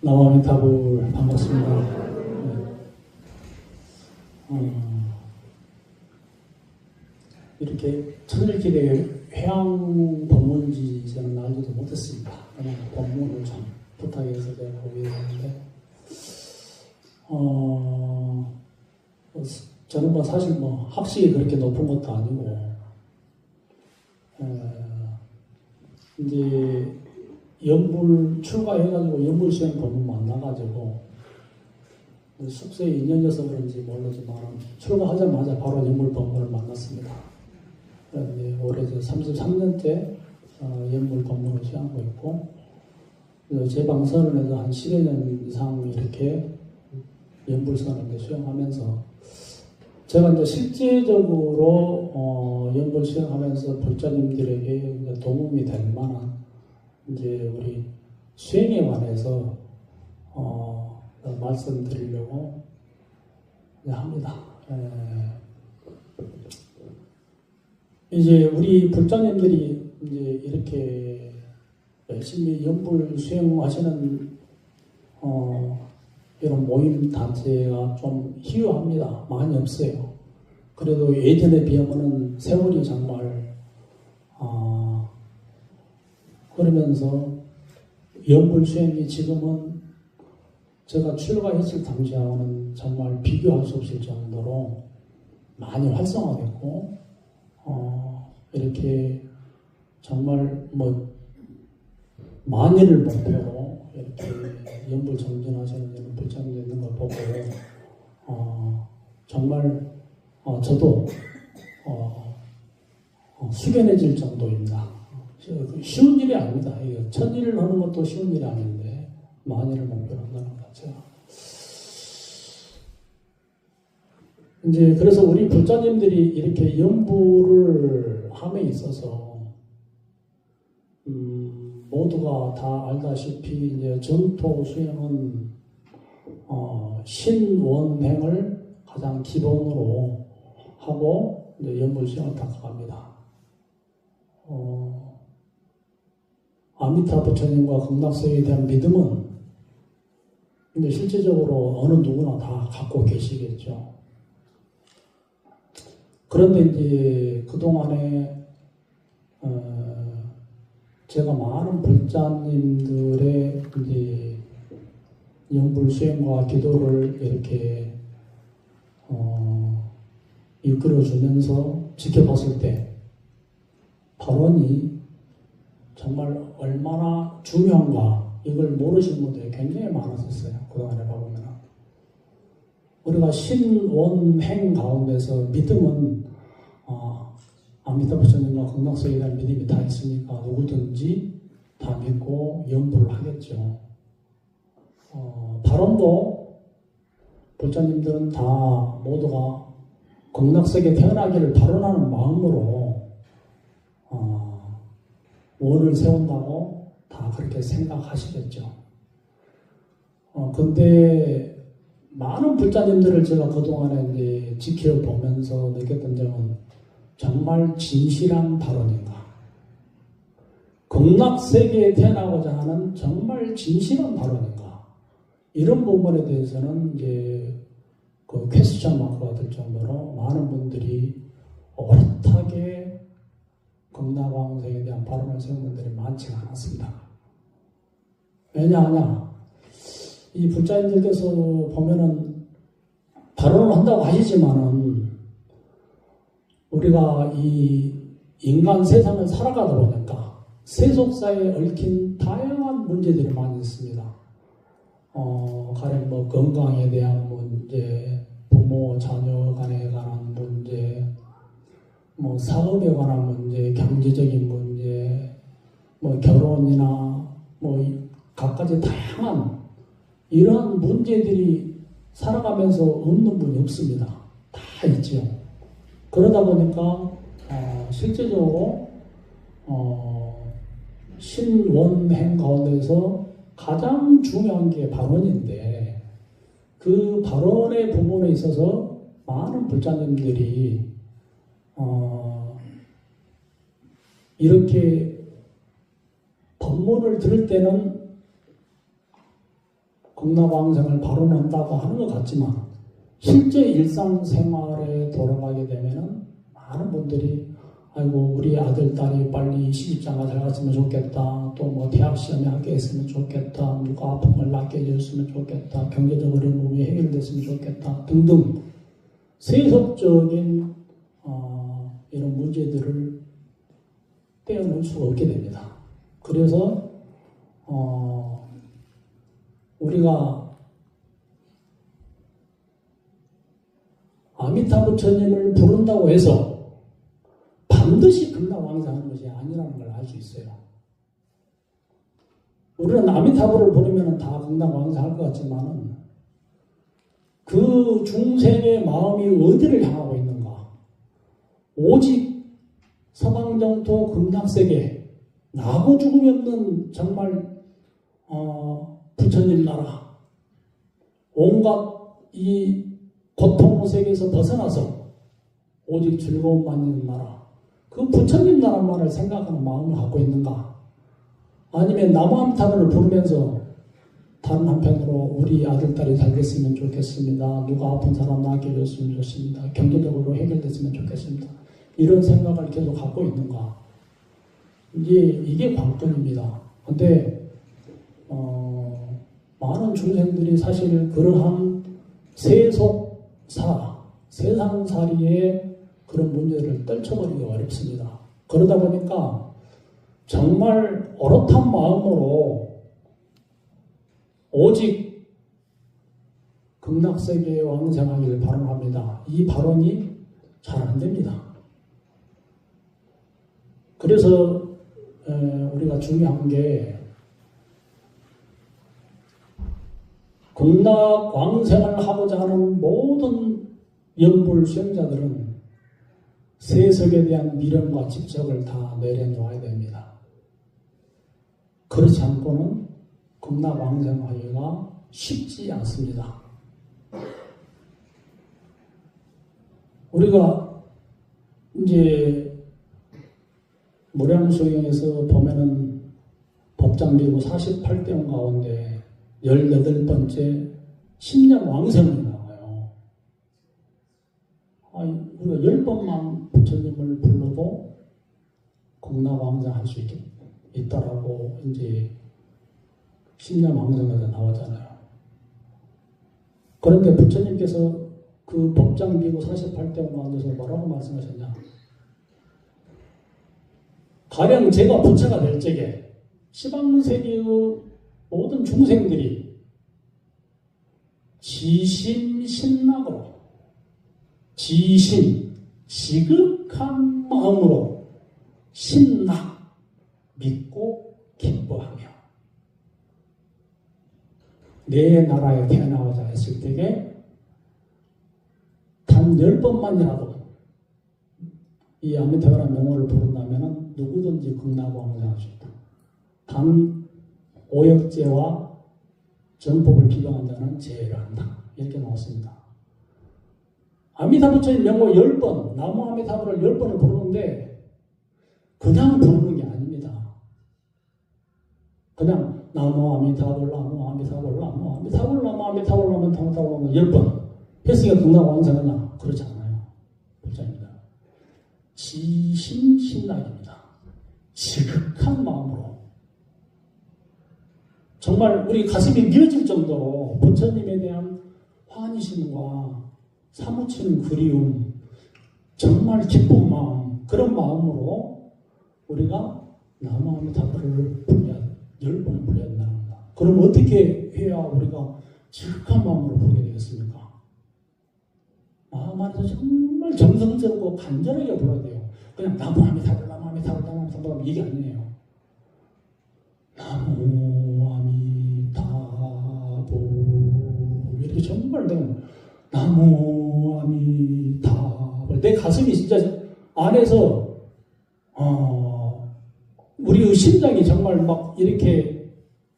나와미타불 반갑습니다. 이렇게 천일길에 회양 법문지 저는 알지도 못했습니다. 그냥 법문을 좀 부탁해서 제가 오게 됐는데, 저는 뭐 사실 뭐 학식이 그렇게 높은 것도 아니고, 이제 연불 출가해가지고 연불 수행 법문 만나가지고 숙소에 인연이어서 그런지 모르지만 출가하자마자 바로 연불 법문을 만났습니다. 그런데 올해 33년째 연불 법문을 수행하고 있고, 제 방선을 해서 한 10여 년 이상 이렇게 연불선을 수행하면서 제가 이제 실제적으로 연불 수행하면서 불자님들에게 도움이 될 만한 이제 우리 수행에 관해서 말씀드리려고 합니다. 이제 우리 불자님들이 이제 이렇게 열심히 연불 수행하시는 이런 모임 단체가 좀 희유합니다. 많이 없어요. 그래도 예전에 비하면은 세월이 정말 그러면서 연불 수행이 지금은 제가 출가했을 당시하고는 정말 비교할 수 없을 정도로 많이 활성화됐고, 이렇게 정말 뭐 만일을 목표로 이렇게 연불 정진하시는 이런 불자님들 있는 걸 보고 정말 저도 숙연해질 정도입니다. 쉬운 일이 아닙니다. 천일을 하는 것도 쉬운 일이 아닌데 만일을 목표로 한다는 것 자체가. 이제 그래서 우리 불자님들이 이렇게 연불을 함에 있어서 모두가 다 알다시피 이제 전토 수행은 신원행을 가장 기본으로 하고 이제 연불 수행을 다 갑니다. 아미타 부처님과 극락세에 대한 믿음은 근데 실제적으로 어느 누구나 다 갖고 계시겠죠. 그런데 이제 그동안에 제가 많은 불자님들의 이제 연불 수행과 기도를 이렇게 이끌어주면서 지켜봤을 때 발언이 정말 얼마나 중요한가 이걸 모르시는 분들이 굉장히 많았었어요. 그동안에 봐보면 우리가 신원행 가운데서 믿음은 아미타 부처님과 극락세에 대한 믿음이 다 있으니까 누구든지 다 믿고 연불을 하겠죠. 발언도 불자님들은 다 모두가 극락세계에 태어나기를 발언하는 마음으로 원을 세운다고 다 그렇게 생각하시겠죠. 근데 많은 불자님들을 제가 그동안에 이제 지켜보면서 느꼈던 점은 정말 진실한 발언인가. 극락세계에 태어나고자 하는 정말 진실한 발언인가. 이런 부분에 대해서는 이제 그 퀘스천 마크가 될 정도로 많은 분들이 오롯하게 극락왕생에 대한 발언을 세운 분들이 많지가 않았습니다. 왜냐하냐, 이 불자님들께서 보면은 발언을 한다고 하시지만은 우리가 이 인간 세상을 살아가다 보니까 세속사에 얽힌 다양한 문제들이 많이 있습니다. 가령 뭐 건강에 대한 문제, 부모 자녀 간에 관한 문제, 뭐 사업에 관한 문제, 경제적인 문제, 뭐 결혼이나 뭐 갖가지 다양한 이러한 문제들이 살아가면서 없는 분이 없습니다. 다 있죠. 그러다 보니까 실제적으로 신원행 가운데서 가장 중요한 게 발언인데 그 발언의 부분에 있어서 많은 불자님들이 이렇게 법문을 들을 때는 극락왕생을 바로 논다고 하는 것 같지만 실제 일상생활에 돌아가게 되면은 많은 분들이 아이고 우리 아들 딸이 빨리 시집장가 잘 갔으면 좋겠다. 또 뭐 대학 시험에 합격했으면 좋겠다. 누가 아픈 걸 낫게 해줬으면 좋겠다. 경제적 어려움이 해결됐으면 좋겠다. 등등 세속적인 이런 문제들을 떼어놓을 수가 없게 됩니다. 그래서 우리가 아미타 부처님을 부른다고 해서 반드시 극락왕생하는 것이 아니라는 걸 알 수 있어요. 우리는 아미타불을 부르면 다 극락왕생할 것 같지만은 그 중생의 마음이 어디를 향하고 있는가? 오직 서방정토 극락세계 나고 죽음이 없는 정말 부처님 나라 온갖 이 고통 세계에서 벗어나서 오직 즐거움만 있는 나라 그 부처님 나라만을 생각하는 마음을 갖고 있는가? 아니면 나무함타불을 부르면서 다른 한편으로 우리 아들, 딸이 잘 됐으면 좋겠습니다. 누가 아픈 사람 낫게 해줬으면 좋습니다. 경제적으로 해결됐으면 좋겠습니다. 이런 생각을 계속 갖고 있는가? 이게 관건입니다. 근데 많은 중생들이 사실 그러한 세상살이의 그런 문제를 떨쳐버리기 어렵습니다. 그러다 보니까 정말 어릇한 마음으로 오직 극락세계에 왕생하기를 발언합니다. 이 발언이 잘 안 됩니다. 그래서 우리가 중요한 게 극락 왕생을 하고자 하는 모든 연불 수행자들은 세속에 대한 미련과 집착을 다 내려놓아야 됩니다. 그렇지 않고는 극락 왕생하기가 쉽지 않습니다. 우리가 이제 무량수행에서 보면은 법장비고 48대원 가운데 18번째 신념 왕생이 나와요. 우리가 10번만 부처님을 불러도 극락 왕생할 수 있다라고 이제 신념 왕생에서 나오잖아요. 그런데 부처님께서 그 법장비고 48대원 가운데서 뭐라고 말씀하셨냐? 가령 제가 부처가 될 적에 시방세계의 모든 중생들이 지심신락으로 지극한 마음으로 신락 믿고 기뻐하며 내 나라에 태어나고자 했을 때에 단 10번만이라도 이 아미타불라는 명호를 부른다면 누구든지 극락왕생할 수 있다. 단 오역죄와 전법을 비방한 자는 제외를 한다. 이렇게 나왔습니다. 아미타부처의 명호 10번, 나무 아미타불을 10번을 부르는데 그냥 부르는 게 아닙니다. 그냥 나무 아미타불, 나무 아미타불, 나무 아미타불, 나무 아미타불, 나무 아미타불 10번 했으니까 극락왕생하냐? 그렇지 않아요. 부처입니다. 지심신락입니다. 지극한 마음으로 정말 우리 가슴이 미어질 정도로 부처님에 대한 환희심과 사무치는 그리움, 정말 기쁜 마음, 그런 마음으로 우리가 나무아미타불을 10번을 불러야 된다. 그럼 어떻게 해야 우리가 지극한 마음으로 부르게 되겠습니까? 마음 안에서 정말 정성스럽고 간절하게 불러야 돼요. 그냥 나무아미타불, 나무아미타불, 나무아미타불 이게 아니에요. 나무아미타불 이렇게 정말 내가 나무아미타불 내 가슴이 진짜 안에서 우리의 심장이 정말 막 이렇게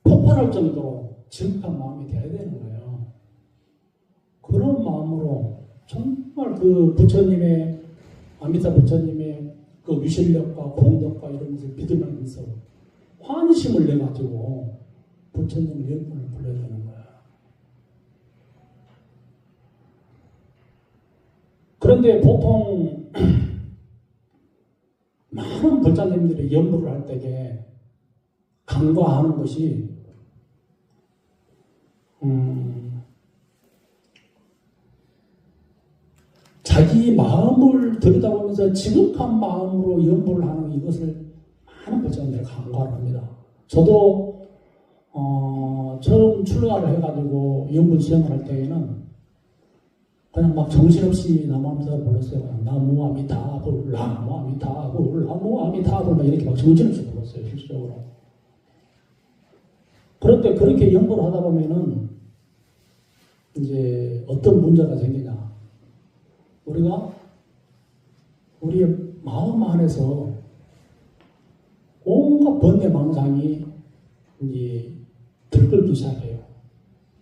폭발할 정도로 지극한 마음이 돼야 되는 거예요. 그런 마음으로 정말 그 부처님의 아미타 부처님의 그 위실력과 공덕과 이런 것을 믿으면서 환심을 내가지고 부처님을 10번을 불러야 되는 거야. 그런데 보통 많은 불자님들이 연부를 할 때에 간과하는 것이 자기 마음을 들여다보면서 지극한 마음으로 연부를 하는 이것을 많은 불자님들이 간과를 합니다. 저도 처음 출가를 해가지고 연부 수행을 할 때에는 그냥 막 정신없이 나무아미타불 불렀어요. 그냥 나무아미타불, 나무아미타불, 나무아미타불 막 이렇게 막 정신없이 불렀어요. 실질적으로. 그런데 그렇게 연구를 하다 보면은 이제 어떤 문제가 생기냐. 우리가 우리의 마음 안에서 온갖 번뇌망상이 이제 들끓기 시작해요.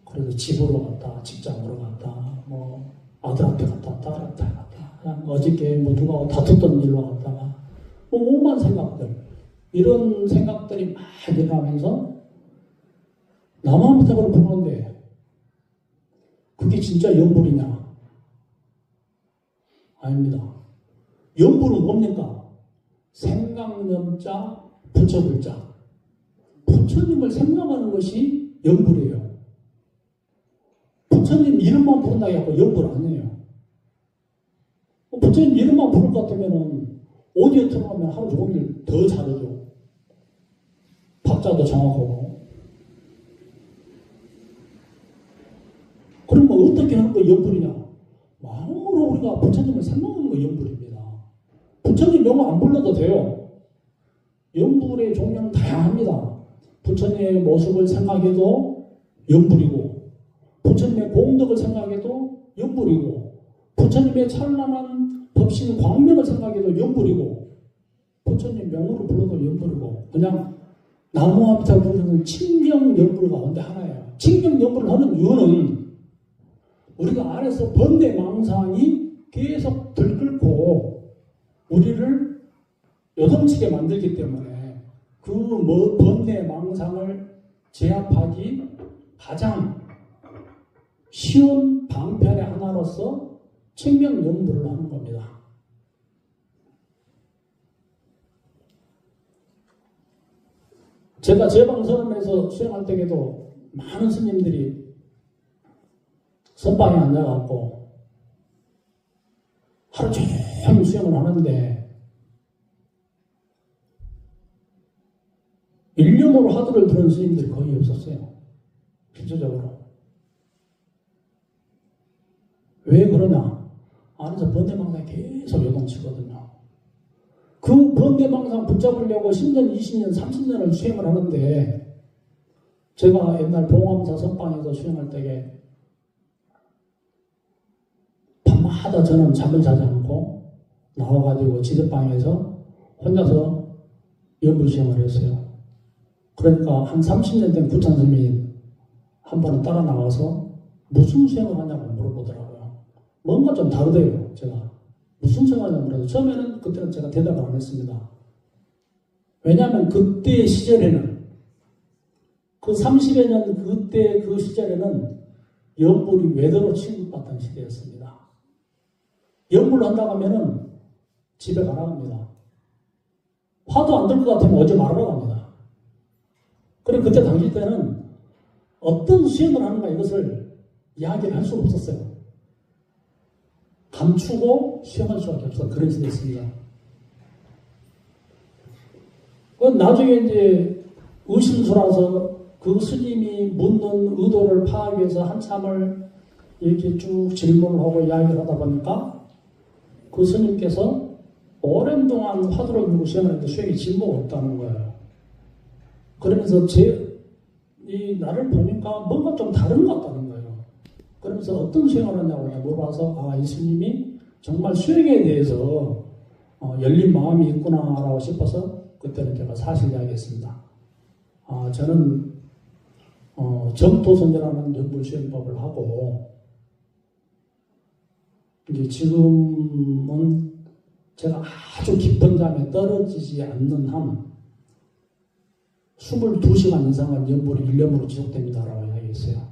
그래서 집으로 갔다, 직장으로 갔다, 뭐 아들한테 갔다, 딸한테 갔다, 그냥 어저께 뭐 누가 다퉜던 일로 갔다가 뭐 오만 생각들, 이런 생각들이 막 일어나면서 나무아미타불을 부르는데 그게 진짜 연불이냐? 아닙니다. 연불은 뭡니까? 생각념자, 부처불자. 부처님을 생각하는 것이 연불이에요. 부처님 이름만 부른다고 해서 연불 아니에요. 부처님 이름만 부를 것 같으면 오디오 틀어놓으면 하루 종일 더 잘하죠. 박자도 정확하고. 그러면 어떻게 하는 거 연불이냐? 마음으로 우리가 부처님을 생각하는 거 연불입니다. 부처님 명을 안 불러도 돼요. 연불의 종류는 다양합니다. 부처님의 모습을 생각해도 연불이고, 부처님의 공덕을 생각해도 연불이고, 부처님의 찬란한 법신 광명을 생각해도 연불이고, 부처님 명으로 불러도 연불이고, 그냥 나무아미타불 부르는清명 연불 가운데 하나예요.清명 연불을 하는 이유는 우리가 안에서 번뇌망상이 계속 들끓고 우리를 요동치게 만들기 때문에 그 번뇌망상을 제압하기 가장 쉬운 방편의 하나로서清명연불을 하는 겁니다. 제가 제 방선에서 수행할 때에도 많은 스님들이 선방에 앉아갖고 하루 종일 수행을 하는데 일념으로 화두를 들은 스님들이 거의 없었어요. 실질적으로. 왜 그러냐? 안에서 번뇌망상이 계속 요동치거든요. 그 번뇌망상 붙잡으려고 10년, 20년, 30년을 수행을 하는데 제가 옛날 봉암사 선방에서 수행할 때에 밤마다 저는 잠을 자지 않고 나와가지고 지대방에서 혼자서 연불수행을 했어요. 그러니까 한 30년 된 부처님이 한 번은 따라 나와서 무슨 수행을 하냐고 물어보더라고요. 뭔가 좀 다르대요. 제가 무슨 수행을 하냐고 물어서 처음에는 그때는 제가 대답을 안 했습니다. 왜냐하면 그때 시절에는 그 30여 년 그때 그 시절에는 연불이 외도로 취급받던 시대였습니다. 연불을 한다고 하면은 집에 가라고 합니다. 화도 안 들 것 같으면 어제 말하라고 합니다. 그리고 그때 당시 때는 어떤 수행을 하는가 이것을 이야기를 할 수가 없었어요. 감추고 수행할 수밖에 없어. 그런 시대였습니다. 나중에 이제 의심수라서 그 스님이 묻는 의도를 파악하기 위해서 한참을 이렇게 쭉 질문을 하고 이야기를 하다 보니까 그 스님께서 오랜 동안 화두를 들고 수행을 했는데 수행이 진보가 없다는 거예요. 그러면서 나를 보니까 뭔가 좀 다른 것 같다는 거예요. 그러면서 어떤 수행을 하냐고 물어봐서 이 스님이 정말 수행에 대해서 열린 마음이 있구나라고 싶어서 그때는 제가 사실 이야기했습니다. 저는 정토선이라는 연불수행법을 하고 이제 지금은 제가 아주 깊은 잠에 떨어지지 않는 한 22시간 이상은 연불이 일념으로 지속됩니다라고 이야기했어요.